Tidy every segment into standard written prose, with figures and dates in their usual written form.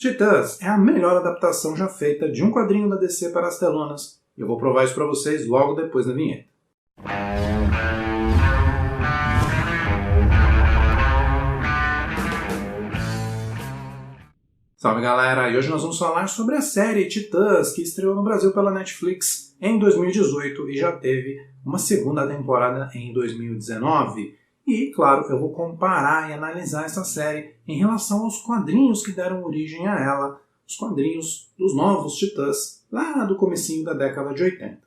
Titãs é a melhor adaptação já feita de um quadrinho da DC para as telonas, e eu vou provar isso para vocês logo depois da vinheta. Salve galera, e hoje nós vamos falar sobre a série Titãs, que estreou no Brasil pela Netflix em 2018 e já teve uma segunda temporada em 2019. E, claro, eu vou comparar e analisar essa série em relação aos quadrinhos que deram origem a ela, os quadrinhos dos novos Titãs, lá do comecinho da década de 80.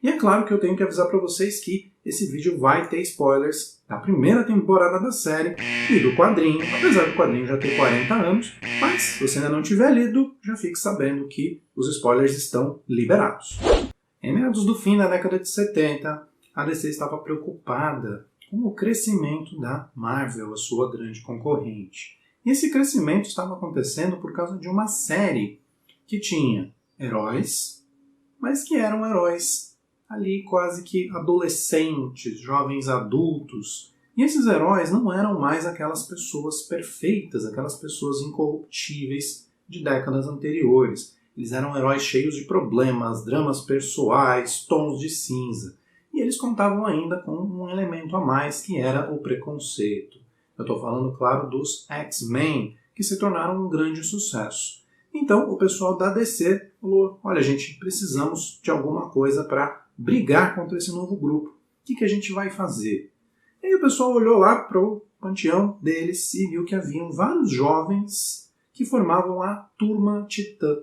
E é claro que eu tenho que avisar para vocês que esse vídeo vai ter spoilers da primeira temporada da série e do quadrinho, apesar do quadrinho já ter 40 anos, mas se você ainda não tiver lido, já fique sabendo que os spoilers estão liberados. Em meados do fim da década de 70, a DC estava preocupada com o crescimento da Marvel, a sua grande concorrente. E esse crescimento estava acontecendo por causa de uma série que tinha heróis, mas que eram heróis ali quase que adolescentes, jovens adultos. E esses heróis não eram mais aquelas pessoas perfeitas, aquelas pessoas incorruptíveis de décadas anteriores. Eles eram heróis cheios de problemas, dramas pessoais, tons de cinza. E eles contavam ainda com um elemento a mais, que era o preconceito. Eu estou falando, claro, dos X-Men, que se tornaram um grande sucesso. Então, o pessoal da DC falou, olha gente, precisamos de alguma coisa para brigar contra esse novo grupo. O que a gente vai fazer? E aí o pessoal olhou lá para o panteão deles e viu que haviam vários jovens que formavam a Turma Titã.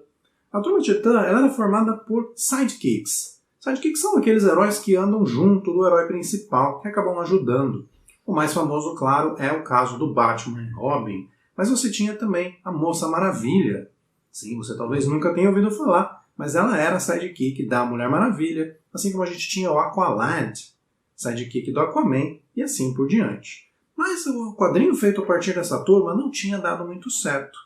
A Turma Titã ela era formada por sidekicks. Sidekicks são aqueles heróis que andam junto do herói principal, que acabam ajudando. O mais famoso, claro, é o caso do Batman e Robin, mas você tinha também a Moça Maravilha. Sim, você talvez nunca tenha ouvido falar, mas ela era a sidekick da Mulher Maravilha, assim como a gente tinha o Aqualad, sidekick do Aquaman, e assim por diante. Mas o quadrinho feito a partir dessa turma não tinha dado muito certo.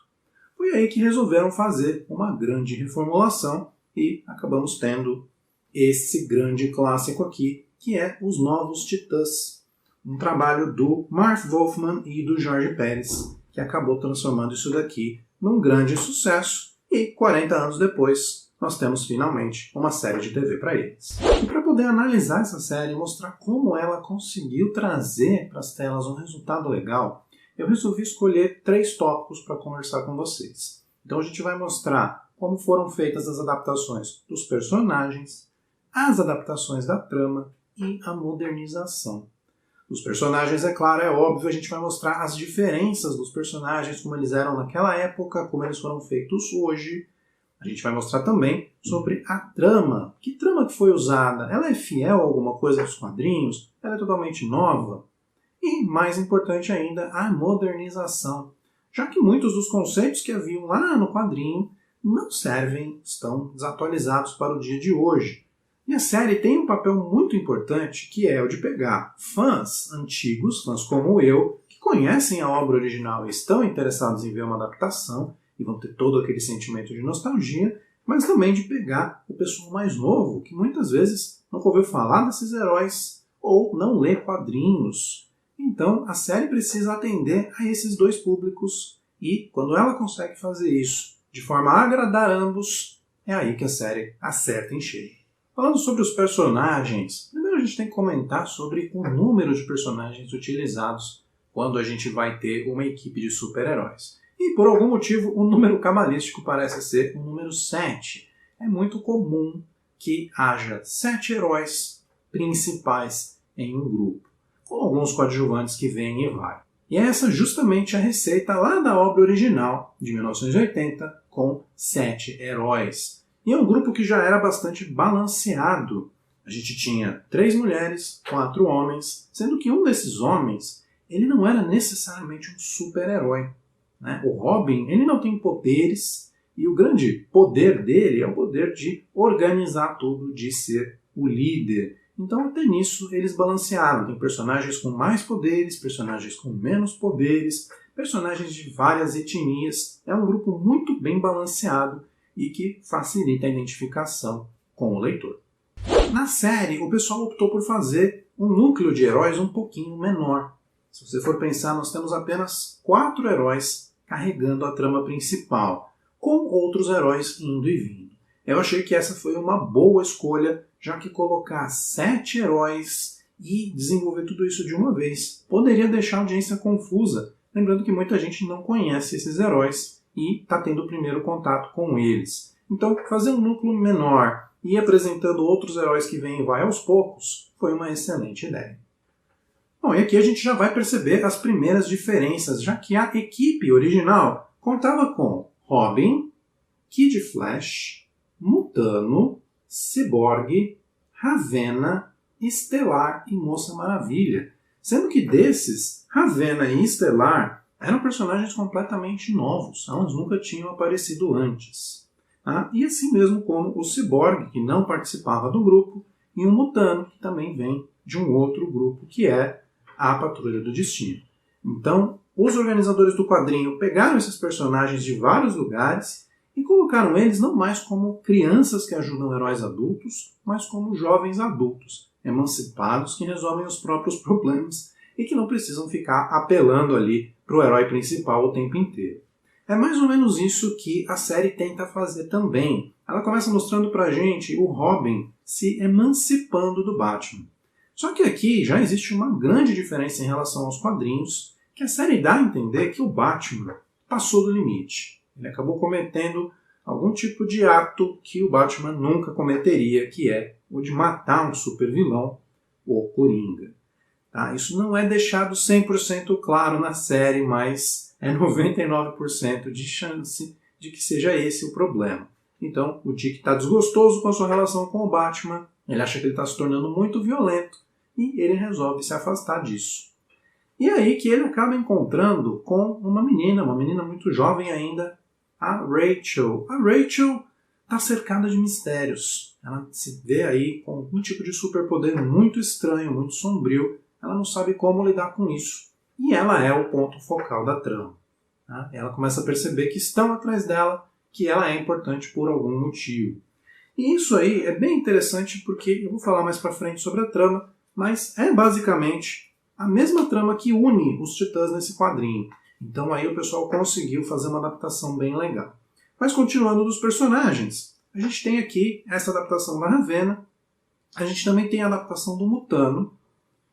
Foi aí que resolveram fazer uma grande reformulação e acabamos tendo esse grande clássico aqui, que é Os Novos Titãs. Um trabalho do Marv Wolfman e do Jorge Pérez, que acabou transformando isso daqui num grande sucesso. E 40 anos depois, nós temos finalmente uma série de TV para eles. E para poder analisar essa série e mostrar como ela conseguiu trazer para as telas um resultado legal, eu resolvi escolher 3 tópicos para conversar com vocês. Então a gente vai mostrar como foram feitas as adaptações dos personagens, as adaptações da trama e a modernização. Os personagens, é claro, é óbvio, a gente vai mostrar as diferenças dos personagens, como eles eram naquela época, como eles foram feitos hoje. A gente vai mostrar também sobre a trama. Que trama que foi usada? Ela é fiel a alguma coisa dos quadrinhos? Ela é totalmente nova? E, mais importante ainda, a modernização. Já que muitos dos conceitos que haviam lá no quadrinho não servem, estão desatualizados para o dia de hoje. E a série tem um papel muito importante, que é o de pegar fãs antigos, fãs como eu, que conhecem a obra original e estão interessados em ver uma adaptação, e vão ter todo aquele sentimento de nostalgia, mas também de pegar o pessoal mais novo, que muitas vezes nunca ouviu falar desses heróis, ou não lê quadrinhos. Então a série precisa atender a esses dois públicos, e quando ela consegue fazer isso de forma a agradar ambos, é aí que a série acerta em cheio. Falando sobre os personagens, primeiro a gente tem que comentar sobre o número de personagens utilizados quando a gente vai ter uma equipe de super-heróis. E por algum motivo o número cabalístico parece ser o número 7. É muito comum que haja 7 heróis principais em um grupo, com alguns coadjuvantes que vêm e vai. E essa é justamente a receita lá da obra original, de 1980, com 7 heróis. E é um grupo que já era bastante balanceado. A gente tinha 3 mulheres, 4 homens, sendo que um desses homens ele não era necessariamente um super-herói. Né? O Robin ele não tem poderes, e o grande poder dele é o poder de organizar tudo, de ser o líder. Então até nisso eles balancearam. Tem personagens com mais poderes, personagens com menos poderes, personagens de várias etnias. É um grupo muito bem balanceado e que facilita a identificação com o leitor. Na série, o pessoal optou por fazer um núcleo de heróis um pouquinho menor. Se você for pensar, nós temos apenas 4 heróis carregando a trama principal. com outros heróis indo e vindo. Eu achei que essa foi uma boa escolha, já que colocar 7 heróis e desenvolver tudo isso de uma vez poderia deixar a audiência confusa, lembrando que muita gente não conhece esses heróis e está tendo o primeiro contato com eles. Então, fazer um núcleo menor e ir apresentando outros heróis que vêm e vai aos poucos foi uma excelente ideia. Bom, e aqui a gente já vai perceber as primeiras diferenças, já que a equipe original contava com Robin, Kid Flash, Mutano, Cyborg, Ravena, Estelar e Moça Maravilha, sendo que desses, Ravena e Estelar eram personagens completamente novos, elas nunca tinham aparecido antes. E assim mesmo como o Cyborg, que não participava do grupo, e o Mutano, que também vem de um outro grupo, que é a Patrulha do Destino. Então, os organizadores do quadrinho pegaram esses personagens de vários lugares e colocaram eles não mais como crianças que ajudam heróis adultos, mas como jovens adultos, emancipados que resolvem os próprios problemas e que não precisam ficar apelando ali para o herói principal o tempo inteiro. É mais ou menos isso que a série tenta fazer também. Ela começa mostrando pra gente o Robin se emancipando do Batman. Só que aqui já existe uma grande diferença em relação aos quadrinhos, que a série dá a entender que o Batman passou do limite. Ele acabou cometendo algum tipo de ato que o Batman nunca cometeria, que é o de matar um supervilão, o Coringa. Isso não é deixado 100% claro na série, mas é 99% de chance de que seja esse o problema. Então, o Dick está desgostoso com a sua relação com o Batman, ele acha que ele está se tornando muito violento e ele resolve se afastar disso. E é aí que ele acaba encontrando com uma menina muito jovem ainda, a Rachel. A Rachel está cercada de mistérios. Ela se vê aí com um tipo de superpoder muito estranho, muito sombrio. Ela não sabe como lidar com isso. E ela é o ponto focal da trama. Ela começa a perceber que estão atrás dela, que ela é importante por algum motivo. E isso aí é bem interessante porque eu vou falar mais pra frente sobre a trama, mas é basicamente a mesma trama que une os Titãs nesse quadrinho. Então aí o pessoal conseguiu fazer uma adaptação bem legal. Mas continuando dos personagens, a gente tem aqui essa adaptação da Ravena, a gente também tem a adaptação do Mutano,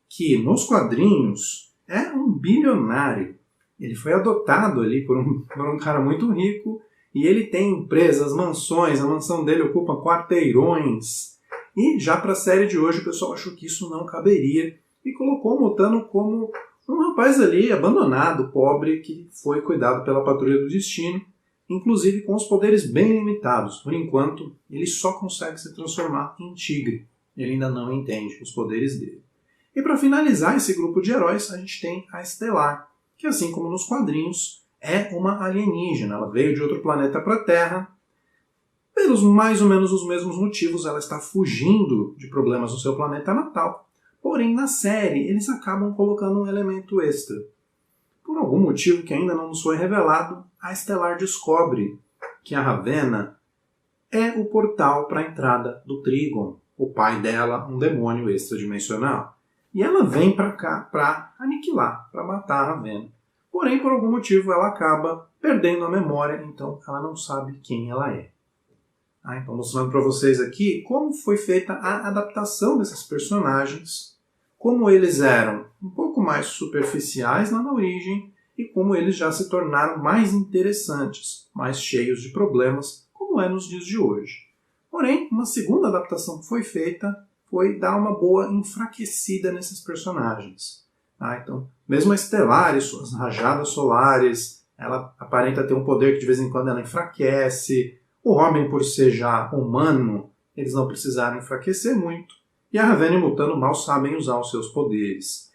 que nos quadrinhos é um bilionário. Ele foi adotado ali por um cara muito rico e ele tem empresas, mansões, a mansão dele ocupa quarteirões. E já para a série de hoje o pessoal achou que isso não caberia e colocou o Mutano como um rapaz ali abandonado, pobre, que foi cuidado pela Patrulha do Destino, inclusive com os poderes bem limitados. Por enquanto, ele só consegue se transformar em tigre. Ele ainda não entende os poderes dele. E para finalizar esse grupo de heróis, a gente tem a Estelar, que assim como nos quadrinhos, é uma alienígena. Ela veio de outro planeta para a Terra. Pelos mais ou menos os mesmos motivos, ela está fugindo de problemas no seu planeta natal. Porém, na série, eles acabam colocando um elemento extra. Por algum motivo que ainda não nos foi revelado, a Estelar descobre que a Ravena é o portal para a entrada do Trigon, o pai dela, um demônio extradimensional. E ela vem para cá para aniquilar, para matar a Ravena. Porém, por algum motivo, ela acaba perdendo a memória, então ela não sabe quem ela é. Então, mostrando para vocês aqui como foi feita a adaptação desses personagens, como eles eram um pouco mais superficiais lá na origem e como eles já se tornaram mais interessantes, mais cheios de problemas, como é nos dias de hoje. Porém, uma segunda adaptação que foi feita foi dar uma boa enfraquecida nesses personagens. Então, mesmo a Estelar e suas rajadas solares, ela aparenta ter um poder que de vez em quando ela enfraquece. O Robin, por ser já humano, eles não precisaram enfraquecer muito. E a Ravena e o Mutano mal sabem usar os seus poderes.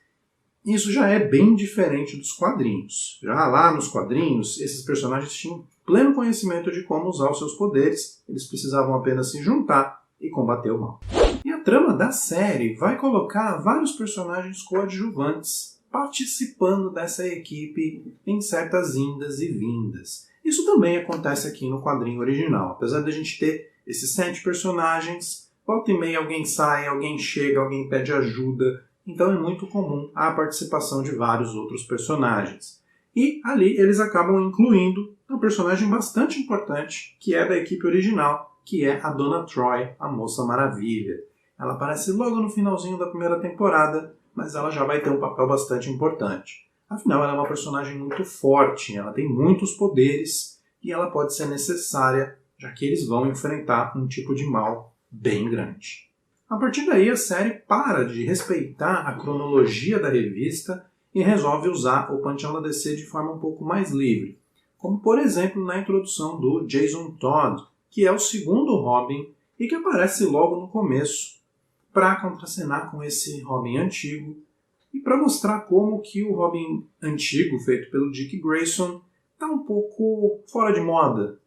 Isso já é bem diferente dos quadrinhos. Já lá nos quadrinhos, esses personagens tinham pleno conhecimento de como usar os seus poderes. Eles precisavam apenas se juntar e combater o mal. E a trama da série vai colocar vários personagens coadjuvantes participando dessa equipe em certas indas e vindas. Isso também acontece aqui no quadrinho original. Apesar de a gente ter esses 7 personagens, volta e meia alguém sai, alguém chega, alguém pede ajuda. Então é muito comum a participação de vários outros personagens. E ali eles acabam incluindo um personagem bastante importante, que é da equipe original, que é a Donna Troy, a Moça Maravilha. Ela aparece logo no finalzinho da primeira temporada, mas ela já vai ter um papel bastante importante. Afinal, ela é uma personagem muito forte, ela tem muitos poderes e ela pode ser necessária, já que eles vão enfrentar um tipo de mal bem grande. A partir daí, a série para de respeitar a cronologia da revista e resolve usar o Panteão da DC de forma um pouco mais livre, como por exemplo na introdução do Jason Todd, que é o segundo Robin e que aparece logo no começo para contracenar com esse Robin antigo e para mostrar como que o Robin antigo, feito pelo Dick Grayson, está um pouco fora de moda.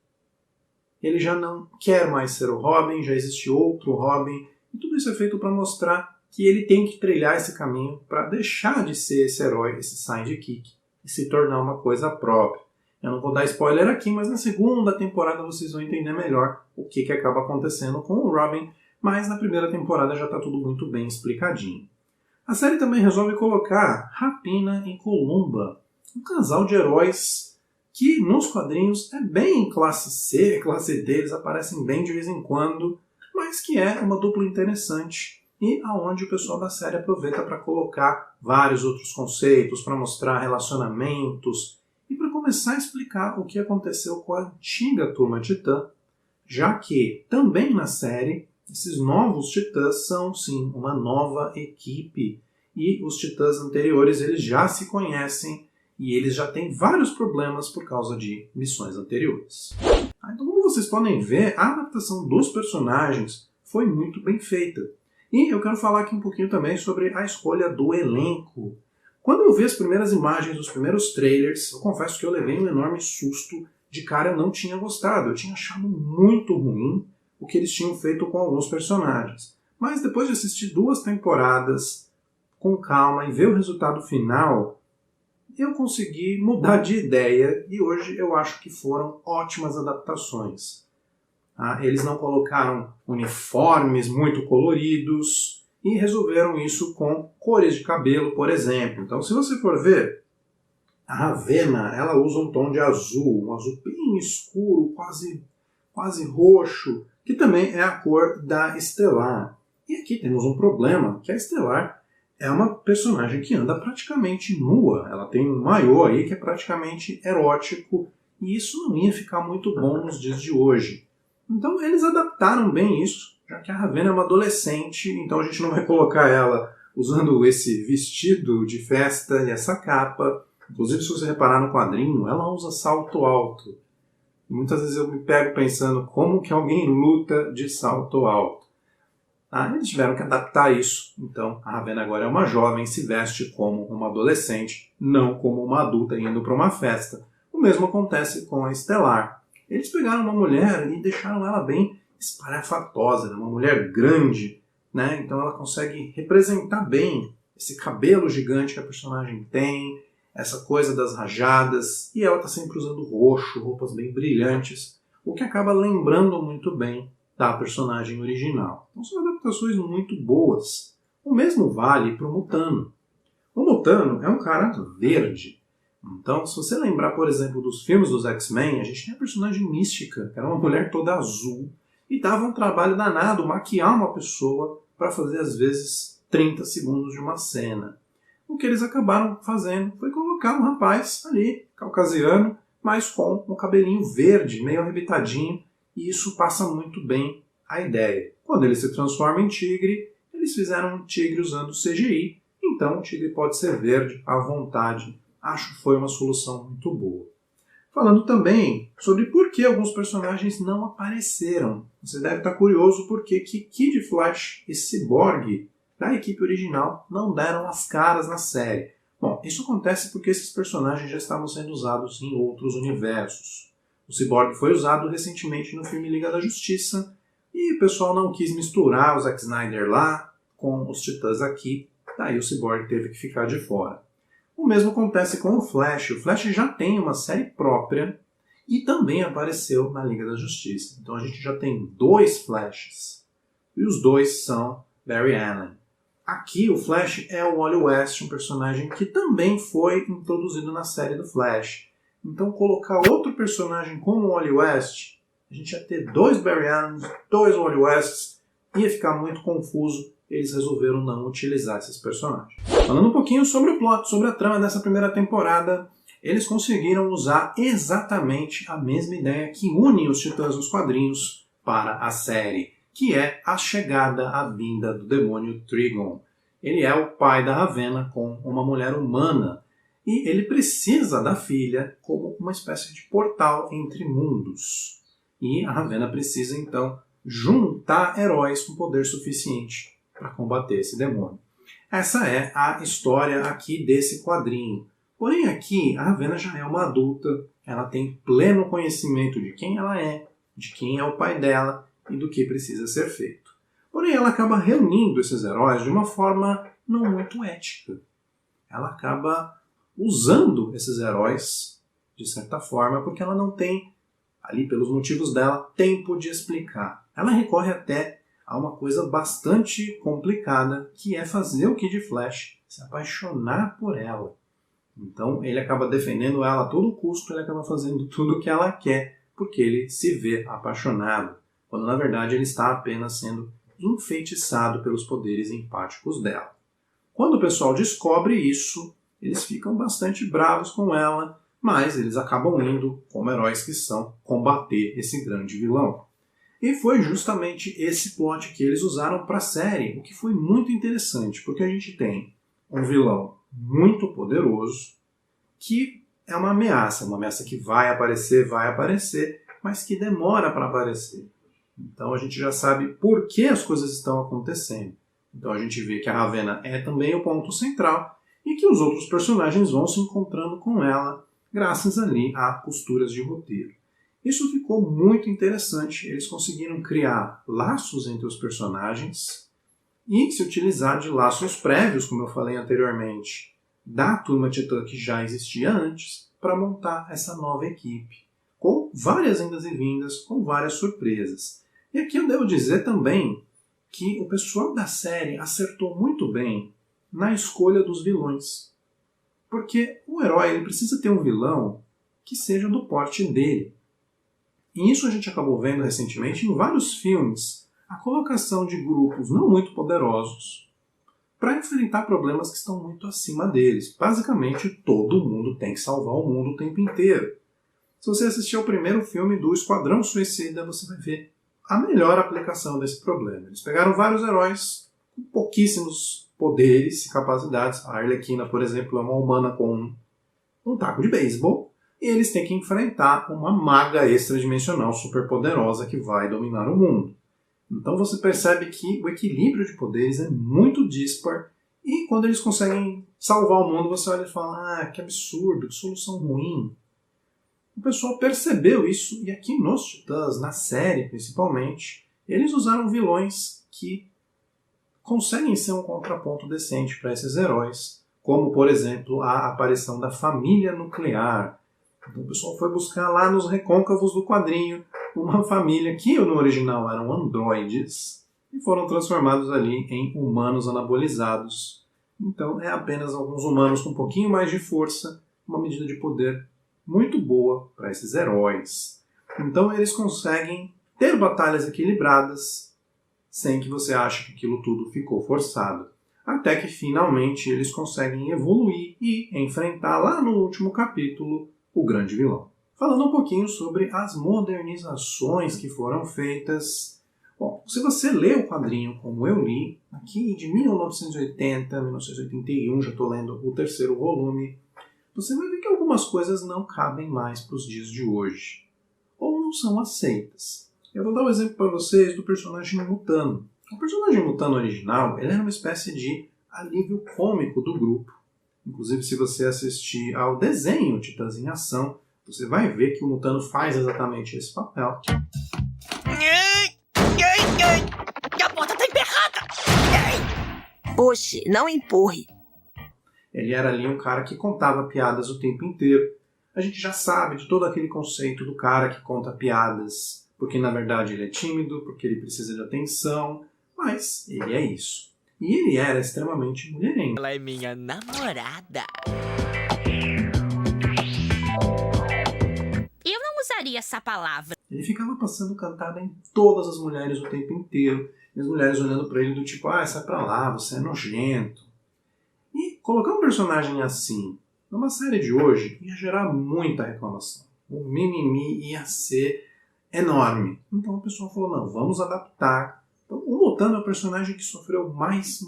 Ele já não quer mais ser o Robin, já existe outro Robin, e tudo isso é feito para mostrar que ele tem que trilhar esse caminho para deixar de ser esse herói, esse sidekick, e se tornar uma coisa própria. Eu não vou dar spoiler aqui, mas na segunda temporada vocês vão entender melhor o que acaba acontecendo com o Robin, mas na primeira temporada já está tudo muito bem explicadinho. A série também resolve colocar Rapina e Columba, um casal de heróis que nos quadrinhos é bem classe C, classe D, eles aparecem bem de vez em quando, mas que é uma dupla interessante e aonde o pessoal da série aproveita para colocar vários outros conceitos, para mostrar relacionamentos e para começar a explicar o que aconteceu com a antiga Turma Titã, já que também na série esses novos Titãs são sim uma nova equipe e os Titãs anteriores eles já se conhecem e eles já têm vários problemas por causa de missões anteriores. Então, como vocês podem ver, a adaptação dos personagens foi muito bem feita. E eu quero falar aqui um pouquinho também sobre a escolha do elenco. Quando eu vi as primeiras imagens, os primeiros trailers, eu confesso que eu levei um enorme susto. De cara eu não tinha gostado, eu tinha achado muito ruim o que eles tinham feito com alguns personagens. Mas depois de assistir 2 temporadas com calma e ver o resultado final, eu consegui mudar de ideia e hoje eu acho que foram ótimas adaptações. Eles não colocaram uniformes muito coloridos e resolveram isso com cores de cabelo, por exemplo. Então, se você for ver, a Ravenna ela usa um tom de azul, um azul bem escuro, quase roxo, que também é a cor da Estelar. E aqui temos um problema, que a Estelar é uma personagem que anda praticamente nua. Ela tem um maiô aí que é praticamente erótico, e isso não ia ficar muito bom nos dias de hoje. Então eles adaptaram bem isso, já que a Ravenna é uma adolescente, então a gente não vai colocar ela usando esse vestido de festa e essa capa. Inclusive, se você reparar no quadrinho, ela usa salto alto. E muitas vezes eu me pego pensando como que alguém luta de salto alto. Eles tiveram que adaptar isso. Então, a Ravenna agora é uma jovem, se veste como uma adolescente, não como uma adulta indo para uma festa. O mesmo acontece com a Estelar. Eles pegaram uma mulher e deixaram ela bem espalhafatosa, uma mulher grande, né? Então ela consegue representar bem esse cabelo gigante que a personagem tem, essa coisa das rajadas, e ela está sempre usando roxo, roupas bem brilhantes, o que acaba lembrando muito bem da personagem original. Então são adaptações muito boas. O mesmo vale para o Mutano. O Mutano é um cara verde. Então, se você lembrar, por exemplo, dos filmes dos X-Men, a gente tem a personagem Mística, que era uma mulher toda azul, e dava um trabalho danado maquiar uma pessoa para fazer, às vezes, 30 segundos de uma cena. O que eles acabaram fazendo foi colocar um rapaz ali, caucasiano, mas com um cabelinho verde, meio arrebitadinho, e isso passa muito bem a ideia. Quando ele se transforma em tigre, eles fizeram um tigre usando CGI, então o tigre pode ser verde à vontade. Acho que foi uma solução muito boa. Falando também sobre por que alguns personagens não apareceram. Você deve estar curioso por que Kid Flash e Cyborg da equipe original não deram as caras na série. Bom, isso acontece porque esses personagens já estavam sendo usados em outros universos. O Cyborg foi usado recentemente no filme Liga da Justiça e o pessoal não quis misturar o Zack Snyder lá com os Titãs aqui, daí o Cyborg teve que ficar de fora. O mesmo acontece com o Flash. O Flash já tem uma série própria e também apareceu na Liga da Justiça. Então a gente já tem 2 Flashes. E os 2 são Barry Allen. Aqui o Flash é o Wally West, um personagem que também foi introduzido na série do Flash. Então colocar outro personagem como o Wally West, a gente ia ter 2 Barry Allens, 2 Wally Wests, ia ficar muito confuso. Eles resolveram não utilizar esses personagens. Falando um pouquinho sobre o plot, sobre a trama dessa primeira temporada, eles conseguiram usar exatamente a mesma ideia que une os Titãs nos quadrinhos para a série, que é a chegada, a vinda do demônio Trigon. Ele é o pai da Ravenna com uma mulher humana e ele precisa da filha como uma espécie de portal entre mundos. E a Ravenna precisa então juntar heróis com poder suficiente para combater esse demônio. Essa é a história aqui desse quadrinho. Porém aqui a Ravenna já é uma adulta, ela tem pleno conhecimento de quem ela é, de quem é o pai dela e do que precisa ser feito. Porém ela acaba reunindo esses heróis de uma forma não muito ética. Ela acaba usando esses heróis de certa forma porque ela não tem, ali pelos motivos dela, tempo de explicar. Ela recorre até a uma coisa bastante complicada, que é fazer o Kid Flash se apaixonar por ela. Então ele acaba defendendo ela a todo custo, ele acaba fazendo tudo o que ela quer, porque ele se vê apaixonado, quando na verdade ele está apenas sendo enfeitiçado pelos poderes empáticos dela. Quando o pessoal descobre isso, eles ficam bastante bravos com ela, mas eles acabam indo, como heróis que são, combater esse grande vilão. E foi justamente esse plot que eles usaram para a série, o que foi muito interessante, porque a gente tem um vilão muito poderoso, que é uma ameaça que vai aparecer, mas que demora para aparecer. Então a gente já sabe por que as coisas estão acontecendo. Então a gente vê que a Ravenna é também o ponto central e que os outros personagens vão se encontrando com ela, graças ali a costuras de roteiro. Isso ficou muito interessante, eles conseguiram criar laços entre os personagens e se utilizar de laços prévios, como eu falei anteriormente, da Turma Titã que já existia antes, para montar essa nova equipe, com várias indas e vindas, com várias surpresas. E aqui eu devo dizer também que o pessoal da série acertou muito bem na escolha dos vilões. Porque o herói ele precisa ter um vilão que seja do porte dele. E isso a gente acabou vendo recentemente em vários filmes, a colocação de grupos não muito poderosos para enfrentar problemas que estão muito acima deles. Basicamente, todo mundo tem que salvar o mundo o tempo inteiro. Se você assistir ao primeiro filme do Esquadrão Suicida, você vai ver a melhor aplicação desse problema. Eles pegaram vários heróis com pouquíssimos poderes e capacidades. A Arlequina, por exemplo, é uma humana com um taco de beisebol. E eles têm que enfrentar uma maga extradimensional superpoderosa que vai dominar o mundo. Então você percebe que o equilíbrio de poderes é muito dispar e quando eles conseguem salvar o mundo, você olha e fala, que absurdo, que solução ruim. O pessoal percebeu isso e aqui nos Titãs, na série principalmente, eles usaram vilões que conseguem ser um contraponto decente para esses heróis, como por exemplo a aparição da família nuclear. Então o pessoal foi buscar lá nos recôncavos do quadrinho uma família que no original eram androides e foram transformados ali em humanos anabolizados. Então é apenas alguns humanos com um pouquinho mais de força, uma medida de poder muito boa para esses heróis. Então eles conseguem ter batalhas equilibradas sem que você ache que aquilo tudo ficou forçado. Até que finalmente eles conseguem evoluir e enfrentar lá no último capítulo o grande vilão. Falando um pouquinho sobre as modernizações que foram feitas. Bom, se você lê o quadrinho como eu li, aqui de 1980, 1981, já estou lendo o terceiro volume, você vai ver que algumas coisas não cabem mais para os dias de hoje, ou não são aceitas. Eu vou dar um exemplo para vocês do personagem Mutano. O personagem Mutano original ele era uma espécie de alívio cômico do grupo. Inclusive, se você assistir ao desenho Titãs em Ação, você vai ver que o Mutano faz exatamente esse papel. A porta tá emperrada! Puxe, não empurre. Ele era ali um cara que contava piadas o tempo inteiro. A gente já sabe de todo aquele conceito do cara que conta piadas, porque na verdade ele é tímido, porque ele precisa de atenção, mas ele é isso. e ele era extremamente mulherengo. Ela é minha namorada. Eu não usaria essa palavra. Ele ficava passando cantada em todas as mulheres o tempo inteiro, e as mulheres olhando pra ele do tipo, sai pra lá, você é nojento. E colocar um personagem assim numa série de hoje ia gerar muita reclamação. O mimimi ia ser enorme. Então o pessoal falou, não, vamos adaptar. Então o Mutano é o personagem que sofreu mais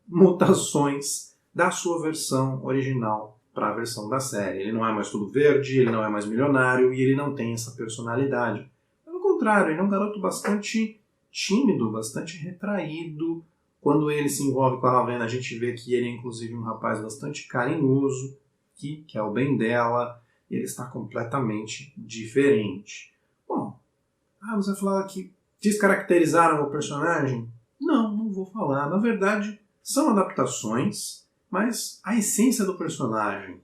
mutações da sua versão original para a versão da série. Ele não é mais tudo verde, ele não é mais milionário e ele não tem essa personalidade. Pelo contrário, ele é um garoto bastante tímido, bastante retraído. Quando ele se envolve com a Ravenna, a gente vê que ele é inclusive um rapaz bastante carinhoso, que quer o bem dela. Ele está completamente diferente. Bom, você vai falar que descaracterizaram o personagem? Não vou falar. Na verdade, são adaptações, mas a essência do personagem,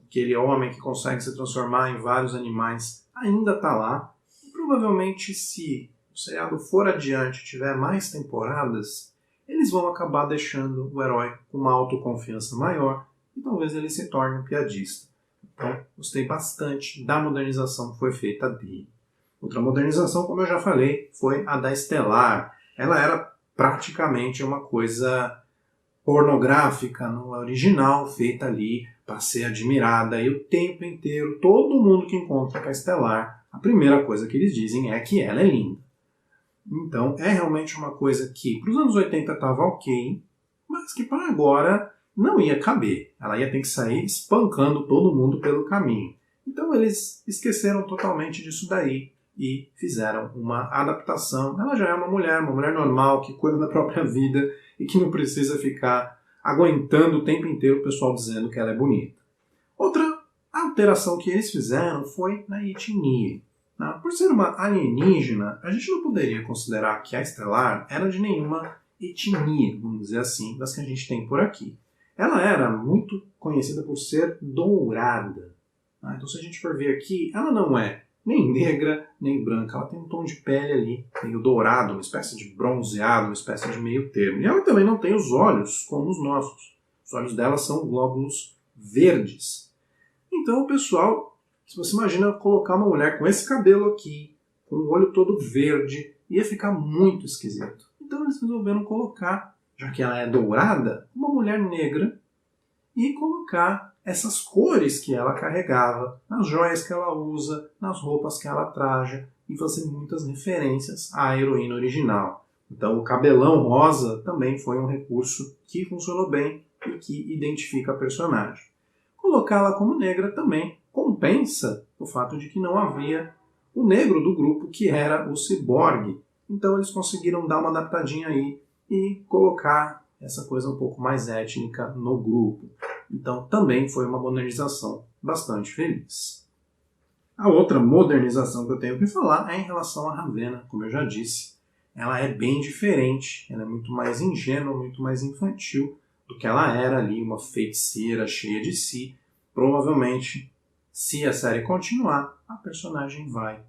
aquele homem que consegue se transformar em vários animais, ainda está lá. E provavelmente, se o seriado for adiante e tiver mais temporadas, eles vão acabar deixando o herói com uma autoconfiança maior e talvez ele se torne um piadista. Então, gostei bastante da modernização que foi feita dele. Outra modernização, como eu já falei, foi a da Estelar. Ela era praticamente uma coisa pornográfica no original, feita ali para ser admirada. E o tempo inteiro, todo mundo que encontra com a Estelar, a primeira coisa que eles dizem é que ela é linda. Então, é realmente uma coisa que para os anos 80 estava ok, mas que para agora não ia caber. Ela ia ter que sair espancando todo mundo pelo caminho. Então eles esqueceram totalmente disso daí e fizeram uma adaptação. Ela já é uma mulher normal, que cuida da própria vida e que não precisa ficar aguentando o tempo inteiro o pessoal dizendo que ela é bonita. Outra alteração que eles fizeram foi na etnia. Por ser uma alienígena, a gente não poderia considerar que a Estelar era de nenhuma etnia, vamos dizer assim, das que a gente tem por aqui. Ela era muito conhecida por ser dourada. Então, se a gente for ver aqui, ela não é nem negra, nem branca. Ela tem um tom de pele ali, meio dourado, uma espécie de bronzeado, uma espécie de meio termo. E ela também não tem os olhos como os nossos. Os olhos dela são glóbulos verdes. Então, o pessoal, se você imagina colocar uma mulher com esse cabelo aqui, com o olho todo verde, ia ficar muito esquisito. Então, eles resolveram colocar, já que ela é dourada, uma mulher negra e colocar essas cores que ela carregava nas joias que ela usa, nas roupas que ela traja e fazer muitas referências à heroína original. Então o cabelão rosa também foi um recurso que funcionou bem e que identifica a personagem. Colocá-la como negra também compensa o fato de que não havia o negro do grupo, que era o ciborgue. Então eles conseguiram dar uma adaptadinha aí e colocar essa coisa um pouco mais étnica no grupo. Então também foi uma modernização bastante feliz. A outra modernização que eu tenho que falar é em relação à Ravenna, como eu já disse. Ela é bem diferente, ela é muito mais ingênua, muito mais infantil do que ela era ali, uma feiticeira cheia de si. Provavelmente, se a série continuar, a personagem vai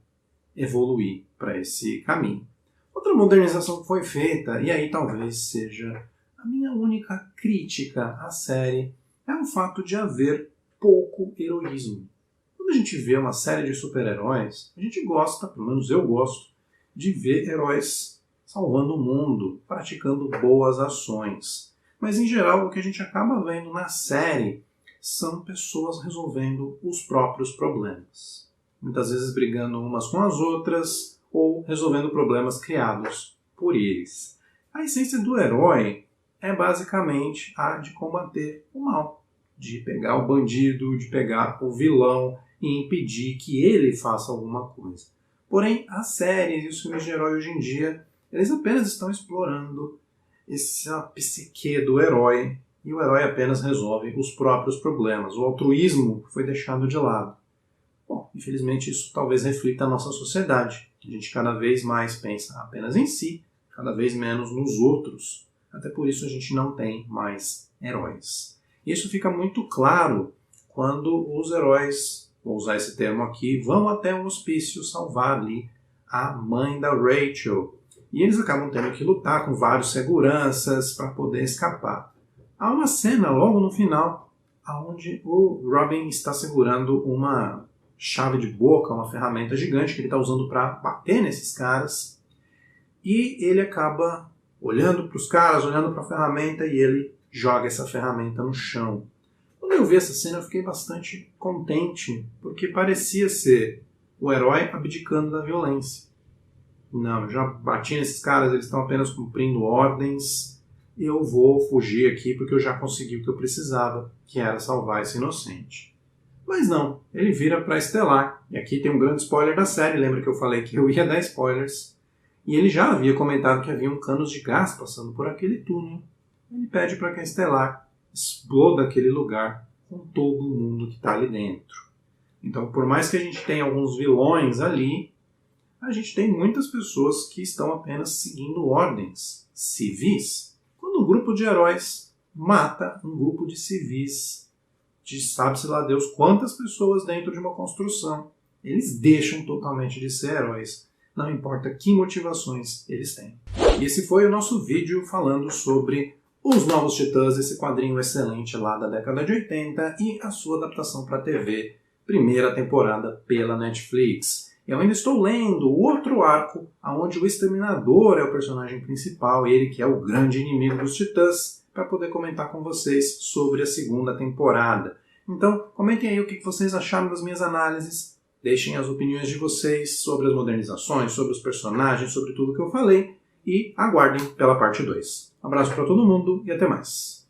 evoluir para esse caminho. Outra modernização que foi feita, e aí talvez seja a minha única crítica à série, é o fato de haver pouco heroísmo. Quando a gente vê uma série de super-heróis, a gente gosta, pelo menos eu gosto, de ver heróis salvando o mundo, praticando boas ações. Mas, em geral, o que a gente acaba vendo na série são pessoas resolvendo os próprios problemas. Muitas vezes brigando umas com as outras ou resolvendo problemas criados por eles. A essência do herói é basicamente a de combater o mal, de pegar o bandido, de pegar o vilão e impedir que ele faça alguma coisa. Porém, as séries e os filmes de herói hoje em dia, eles apenas estão explorando essa psique do herói e o herói apenas resolve os próprios problemas. O altruísmo foi deixado de lado. Bom, infelizmente isso talvez reflita a nossa sociedade. A gente cada vez mais pensa apenas em si, cada vez menos nos outros. Até por isso a gente não tem mais heróis. Isso fica muito claro quando os heróis, vou usar esse termo aqui, vão até um hospício salvar ali a mãe da Rachel. E eles acabam tendo que lutar com vários seguranças para poder escapar. Há uma cena logo no final onde o Robin está segurando uma chave de boca, uma ferramenta gigante que ele está usando para bater nesses caras. E ele acaba olhando para os caras, olhando para a ferramenta e ele joga essa ferramenta no chão. Quando eu vi essa cena eu fiquei bastante contente, porque parecia ser o herói abdicando da violência. Não, eu já bati nesses caras, eles estão apenas cumprindo ordens, eu vou fugir aqui porque eu já consegui o que eu precisava, que era salvar esse inocente. Mas não, ele vira para Estelar, e aqui tem um grande spoiler da série, lembra que eu falei que eu ia dar spoilers, e ele já havia comentado que haviam canos de gás passando por aquele túnel. Ele pede para que a Estelar exploda aquele lugar com todo mundo que está ali dentro. Então, por mais que a gente tenha alguns vilões ali, a gente tem muitas pessoas que estão apenas seguindo ordens civis. Quando um grupo de heróis mata um grupo de civis, de sabe-se lá Deus quantas pessoas dentro de uma construção, eles deixam totalmente de ser heróis, não importa que motivações eles têm. E esse foi o nosso vídeo falando sobre Os Novos Titãs, esse quadrinho excelente lá da década de 80 e a sua adaptação para a TV, primeira temporada pela Netflix. Eu ainda estou lendo o outro arco, onde o Exterminador é o personagem principal, ele que é o grande inimigo dos Titãs, para poder comentar com vocês sobre a segunda temporada. Então, comentem aí o que vocês acharam das minhas análises, deixem as opiniões de vocês sobre as modernizações, sobre os personagens, sobre tudo que eu falei, e aguardem pela parte 2. Um abraço para todo mundo e até mais.